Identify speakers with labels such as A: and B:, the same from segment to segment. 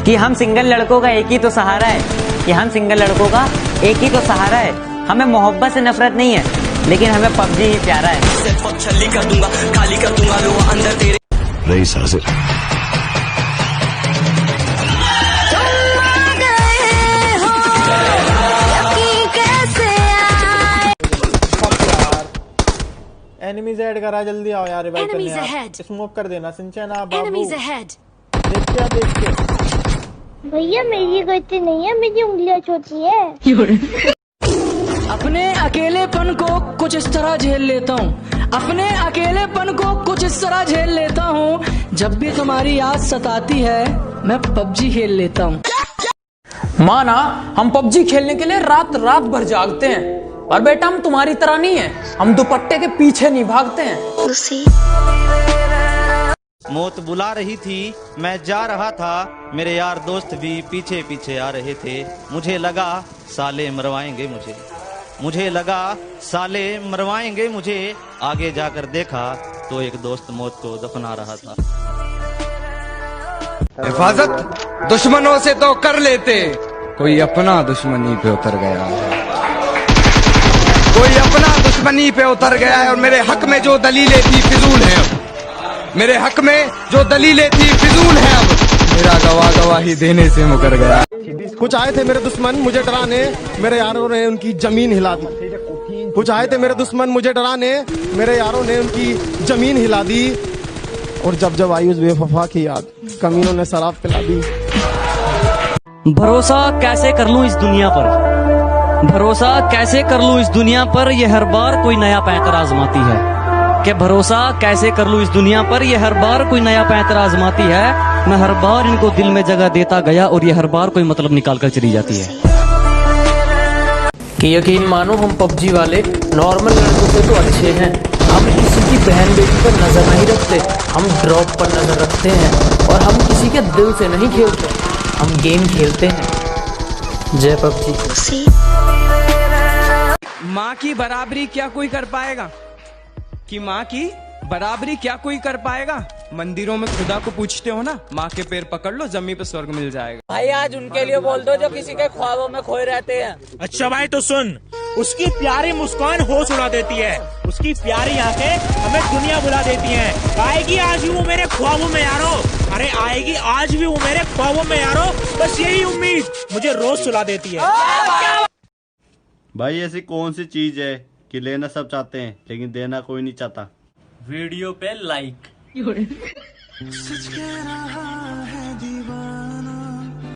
A: कि हम सिंगल लड़कों का एक ही तो सहारा है, कि हम सिंगल लड़कों का एक ही तो सहारा है। हमें मोहब्बत से नफरत नहीं है, लेकिन हमें पबजी ही प्यारा है। छल्ली कर दूंगा, खाली कर दूंगा लो अंदर तेरे।
B: रईस हाजिर।
C: एनिमीज ऐड करा, जल्दी आओ यार, रिवाइव करने यार। स्मोक कर देना सिंचन आप बाबू। देखते
D: भैया मेरी गलती नहीं है, मेरी उंगलियां छोटी है।
E: अपने अकेलेपन को कुछ इस तरह झेल लेता हूँ, अपने अकेलेपन को कुछ इस तरह झेल लेता हूँ। जब भी तुम्हारी याद सताती है मैं पबजी खेल लेता हूँ।
F: माना हम पबजी खेलने के लिए रात रात भर जागते हैं, और बेटा हम तुम्हारी तरह नहीं है, हम दुपट्टे के पीछे नहीं भागते हैं।
G: मौत बुला रही थी, मैं जा रहा था, मेरे यार दोस्त भी पीछे पीछे आ रहे थे। मुझे लगा साले मरवाएंगे मुझे, मुझे लगा साले मरवाएंगे मुझे। आगे जाकर देखा तो एक दोस्त मौत को दफना रहा था।
H: हिफाजत दुश्मनों से तो कर लेते, कोई अपना दुश्मनी पे उतर गया है, कोई अपना दुश्मनी पे उतर गया है। और मेरे हक में जो दलीलें थी फिजूल है, अब मेरे हक में जो दलीलें थी फिजूल है, अब मेरा गवाही देने से मुकर गया।
C: कुछ आए थे मेरे दुश्मन मुझे डराने, मेरे यारों ने उनकी जमीन हिला दी। कुछ आए थे मेरे दुश्मन मुझे डराने, मेरे यारों ने उनकी जमीन हिला दी। और जब जब आई उस बेवफा की याद, कमीनों ने शराब पिला दी।
E: भरोसा कैसे कर लूं इस दुनिया पर, भरोसा कैसे कर लूं इस दुनिया पर, ये हर बार कोई नया पैंतर आजमाती है। कि भरोसा कैसे कर लूं इस दुनिया पर, ये हर बार कोई नया पैंतर आजमाती है। मैं हर बार इनको दिल में जगह देता गया, और ये हर बार कोई मतलब निकाल कर चली जाती है।
F: कि यकीन मानो हम पबजी वाले नॉर्मल लड़कों से तो अच्छे हैं। हम किसी की बहन बेटी पर नजर नहीं रखते, हम ड्रॉप पर नजर रखते हैं, और हम किसी के दिल से नहीं खेलते, हम गेम खेलते हैं। जय पबजी।
H: माँ की बराबरी क्या कोई कर पाएगा, कि माँ की बराबरी क्या कोई कर पाएगा। मंदिरों में खुदा को पूछते हो ना, माँ के पैर पकड़ लो जमीन पे स्वर्ग मिल जाएगा।
A: भाई आज उनके लिए बोल दो जो किसी के ख्वाबों में खोए रहते हैं।
I: अच्छा भाई तो सुन, उसकी प्यारी मुस्कान होश उड़ा देती है, उसकी प्यारी आंखें हमें दुनिया बुला देती हैं। आएगी आज भी वो मेरे ख्वाबों में यारो, अरे आएगी आज भी वो मेरे ख्वाबों में यारो, बस यही उम्मीद मुझे रोज सुला देती है।
G: भाई ऐसी कौन सी चीज है कि लेना सब चाहते हैं लेकिन देना कोई नहीं चाहता।
I: वीडियो पे लाइक।
H: सच कह रहा है दीवाना।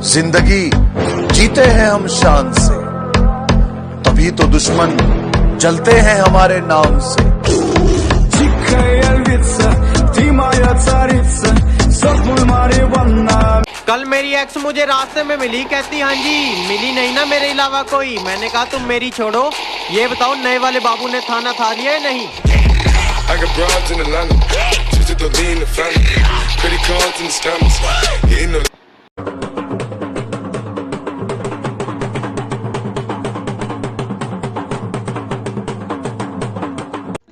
B: जिंदगी जीते हैं हम शान से, तभी तो दुश्मन जलते हैं हमारे नाम से।
J: कल मेरी एक्स मुझे रास्ते में मिली, कहती हाँ जी मिली नहीं ना मेरे अलावा कोई। मैंने कहा तुम मेरी छोड़ो, ये बताओ नए वाले बाबू ने थाना था लिया है नहीं।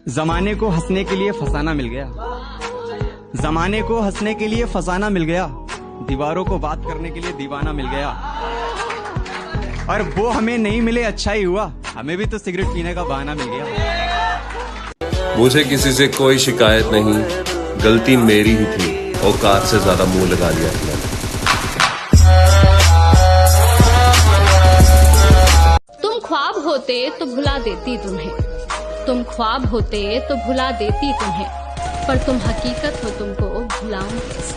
H: जमाने को हंसने के लिए फसाना मिल गया, जमाने को हंसने के लिए फसाना मिल गया, दीवारों को बात करने के लिए दीवाना मिल गया। और वो हमें नहीं मिले अच्छा ही हुआ, हमें भी तो सिगरेट पीने का बहाना मिल गया।
K: मुझे किसी से कोई शिकायत नहीं, गलती मेरी ही थी, औकात से ज्यादा मुंह लगा लिया था।
D: तुम ख्वाब होते तो भुला देती तुम्हें, तुम ख्वाब होते तो भुला देती तुम्हें, पर तुम हकीकत हो तुमको भुलाऊं कैसे।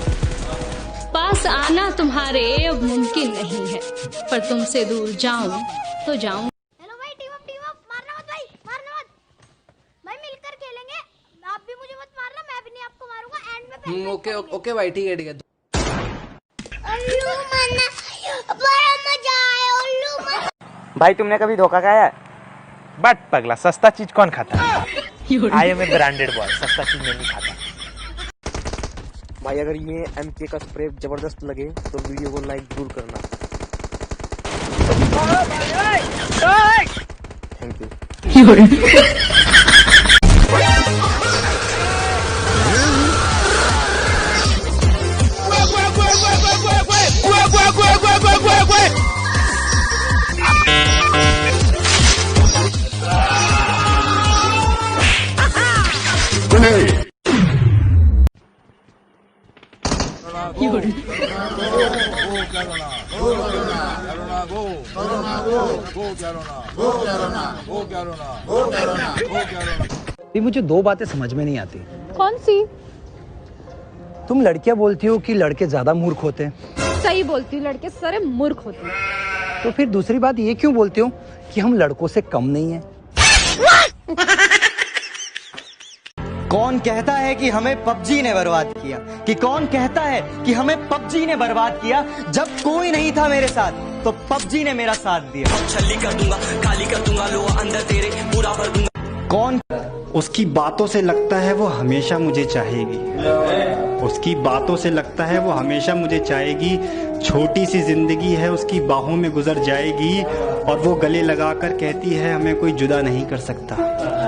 D: पास आना तुम्हारे अब मुमकिन नहीं है, पर तुमसे दूर जाऊं तो जाऊं। हेलो भाई, टीम अप मारना मत भाई, मारना मत भाई, मिलकर खेलेंगे। आप भी मुझे मत मारना, मैं भी नहीं आपको मारूंगा। एंड में
F: ओके ओके भाई, ठीक है ठीक है।
D: उल्लू मना बड़ा मजा आया, उल्लू मना।
A: भाई तुमने कभी धोखा खाया है?
I: बट पगला, सस्ता चीज कौन खाता है? I am a branded boy, सस्ता चीज मैं नहीं खाता।
A: भाई अगर ये MK का स्प्रे जबरदस्त लगे तो वीडियो को लाइक जरूर करना।
C: Thank you.
L: मुझे दो बातें समझ में नहीं आती।
M: कौन सी?
L: तुम लड़कियां बोलती हो कि लड़के ज्यादा मूर्ख होते हैं।
M: सही बोलती हूँ, लड़के सारे मूर्ख होते हैं।
L: तो फिर दूसरी बात ये क्यों बोलती हो कि हम लड़कों से कम नहीं है?
A: कौन कहता है कि हमें पबजी ने बर्बाद किया? कि कौन कहता है कि हमें पबजी ने बर्बाद किया? जब कोई नहीं था मेरे साथ तो पबजी ने मेरा साथ दिया। छल्ली कर दूंगा, काली कर दूंगा, लोहा अंदर तेरे पूरा भर दूंगा। कौन
N: उसकी बातों से लगता है वो हमेशा मुझे चाहेगी, उसकी बातों से लगता है वो हमेशा मुझे चाहेगी। छोटी सी जिंदगी है उसकी बाहों में गुजर जाएगी और वो गले लगाकर कहती है हमें कोई जुदा नहीं कर सकता,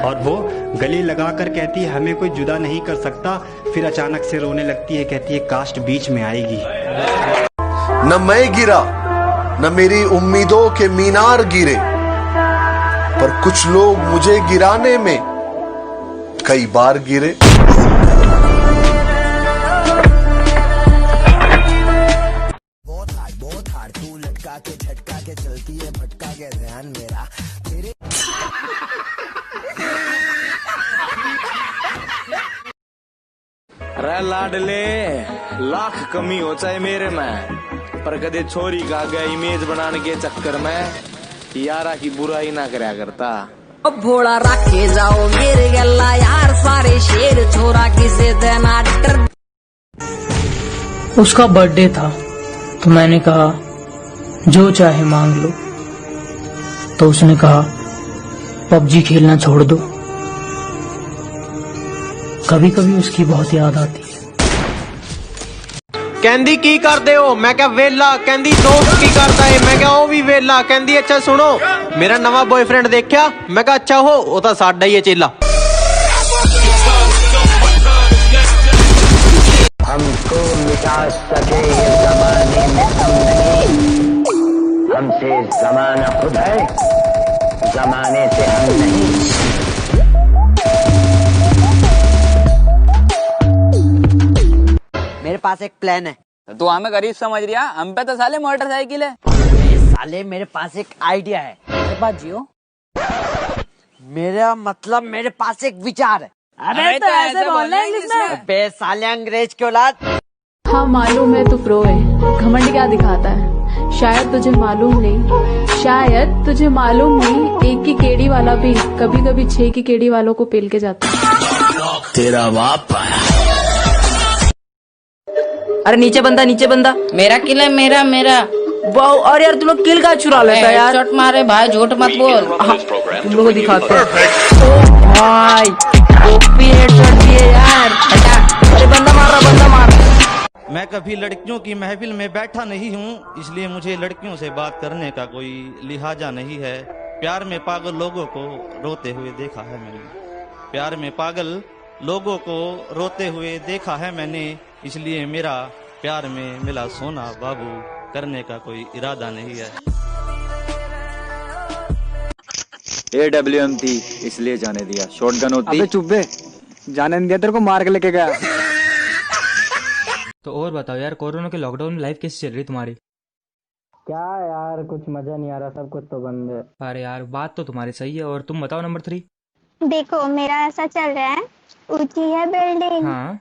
N: और वो गले लगाकर कहती है हमें कोई जुदा नहीं कर सकता। फिर अचानक से रोने लगती है, कहती है कास्ट बीच में आएगी।
B: न मैं गिरा न मेरी उम्मीदों के मीनार गिरे, पर कुछ लोग मुझे गिराने में कई बार गिरे। बहुत हार्ड तू लटका के झटका के चलती है, भटका के ध्यान मेरा तेरे।
O: अरे लाडले, लाख कमी हो चाहे मेरे में, पर कदे छोरी का गया इमेज बनाने के चक्कर में यारा की बुराई ना करया करता।
P: अब भोला रखे जाओ मेरे गला यार, सारे शेर छोरा किसे देना डर।
F: उसका बर्थडे था तो मैंने कहा जो चाहे मांग लो, तो उसने कहा पबजी खेलना छोड़ दो। कभी कभी उसकी बहुत याद आती है।
J: कहंदी की करदे हो? मैं क्या वेला। कहंदी दोस्त की करता है? मैं क्या वो भी वेला। कहंदी अच्छा सुनो मेरा नवा बॉयफ्रेंड देखा? मैं क्या अच्छा हो, वो तो साडा ही है चेला।
Q: हमको मिटा सके ये जमाने में हम नहीं, हमसे जमाना खुद है, जमाने से हम नहीं।
A: मेरे पास एक प्लान है।
R: तो हमें गरीब समझ रिया, हम पे तो साले मोटरसाइकिल है।
A: साले मेरे पास एक आइडिया है। मेरे पास जियो। मेरा मतलब मेरे पास एक विचार है।
R: अबे तो ऐसे बोलना इंग्लिश में।
A: अबे साले अंग्रेज की औलाद।
M: हाँ मालूम है तू प्रो है, घमंड क्या दिखाता है? शायद तुझे मालूम नहीं, शायद तुझे मालूम नहीं, एक की केड़ी वाला भी कभी कभी 6 की केड़ी वालों को पेल के जाता है।
Q: तेरा बाप
P: अरे नीचे बंदा। मेरा किल है, मेरा मेरा।
F: वाह, और यार तुम लोग किल का चुरा लेता है यार।
P: चोट मारे भाई, झूठ मत बोल।
F: तुम लोग को दिखाते हैं। ओ भाई ओपी हेडशॉट दिए यार। अरे बंदा मार
G: मैं कभी लड़कियों की महफिल में बैठा नहीं हूँ, इसलिए मुझे लड़कियों से बात करने का कोई लिहाजा नहीं है। प्यार में पागल लोगों को रोते हुए देखा है मैंने, प्यार में पागल लोगों को रोते हुए देखा है मैंने, इसलिए मेरा प्यार में मिला सोना बाबू करने का कोई इरादा नहीं है।
S: AWM थी इसलिए जाने दिया, शॉटगन होती।
L: अबे चुप बे, जाने नहीं दिया, तेरे को मार के लेके गया।
E: तो और बताओ यार, कोरोना के लॉकडाउन में लाइफ कैसी चल रही तुम्हारी?
L: क्या यार कुछ मजा नहीं आ रहा, सब कुछ तो बंद है।
E: अरे यार बात तो तुम्हारी सही है। और तुम बताओ नंबर 3।
T: देखो मेरा ऐसा चल रहा है, ऊंची है बिल्डिंग,
E: हाँ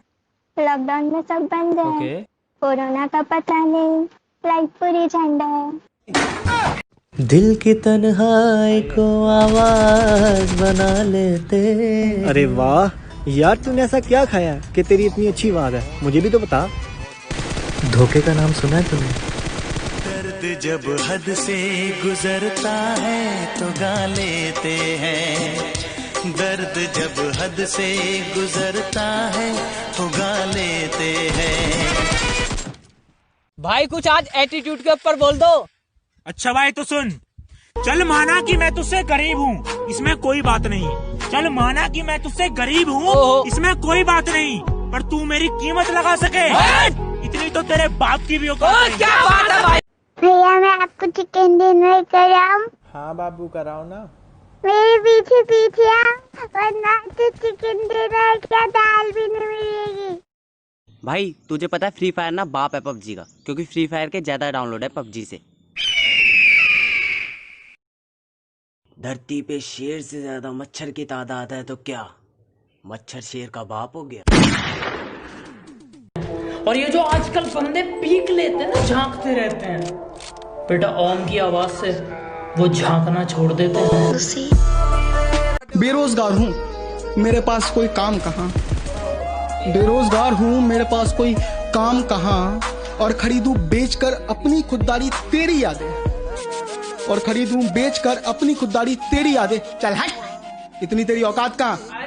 T: लॉकडाउन में सब बंद है,
E: ओके।
T: कोरोना का पता नहीं, लाइफ पूरी झंडा है।
U: दिल की तन्हाई को आवाज बना लेते।
L: अरे वाह यार, तूने ऐसा क्या खाया कि तेरी इतनी अच्छी आवाज है? मुझे भी तो बता।
U: धोखे का नाम सुना है तूने?
Q: दर्द जब हद से गुजरता है तो गा लेते हैं, दर्द जब हद से गुजरता है तो गा लेते हैं।
R: भाई कुछ आज एटीट्यूड के ऊपर बोल दो।
I: अच्छा भाई तो सुन, चल माना कि मैं तुझसे गरीब हूँ, इसमें कोई बात नहीं। चल माना कि मैं तुझसे गरीब हूँ, इसमें कोई बात नहीं, पर तू मेरी कीमत लगा सके इतनी तो तेरे बाप की भी औकात नहीं।
T: क्या बात है भाई? भैया मैं आपको चिकन डिनर कराऊं?
H: हाँ बाबू कराओ ना।
T: मेरे पीछे पीछे आओ, वरना तो चिकन डिनर क्या दाल भी नहीं मिलेगी।
A: भाई तुझे पता है फ्री फायर ना बाप है पबजी का, क्योंकि फ्री फायर के ज्यादा डाउनलोड है पबजी से। धरती पे शेर से ज्यादा मच्छर की तादाद है तो क्या मच्छर शेर का बाप हो गया?
F: और ये जो आजकल बंदे पीक लेते हैं ना, झांकते रहते हैं, बेटा ओम की आवाज से वो झांकना छोड़ देते हैं।
V: बेरोजगार हूँ, मेरे पास कोई काम कहाँ। बेरोजगार हूँ, मेरे पास कोई काम कहाँ। और खरीदूं बेचकर अपनी खुददारी तेरी यादें, और खरीदूं बेचकर अपनी खुददारी तेरी यादें। चल हट, इतनी तेरी औकात कहाँ।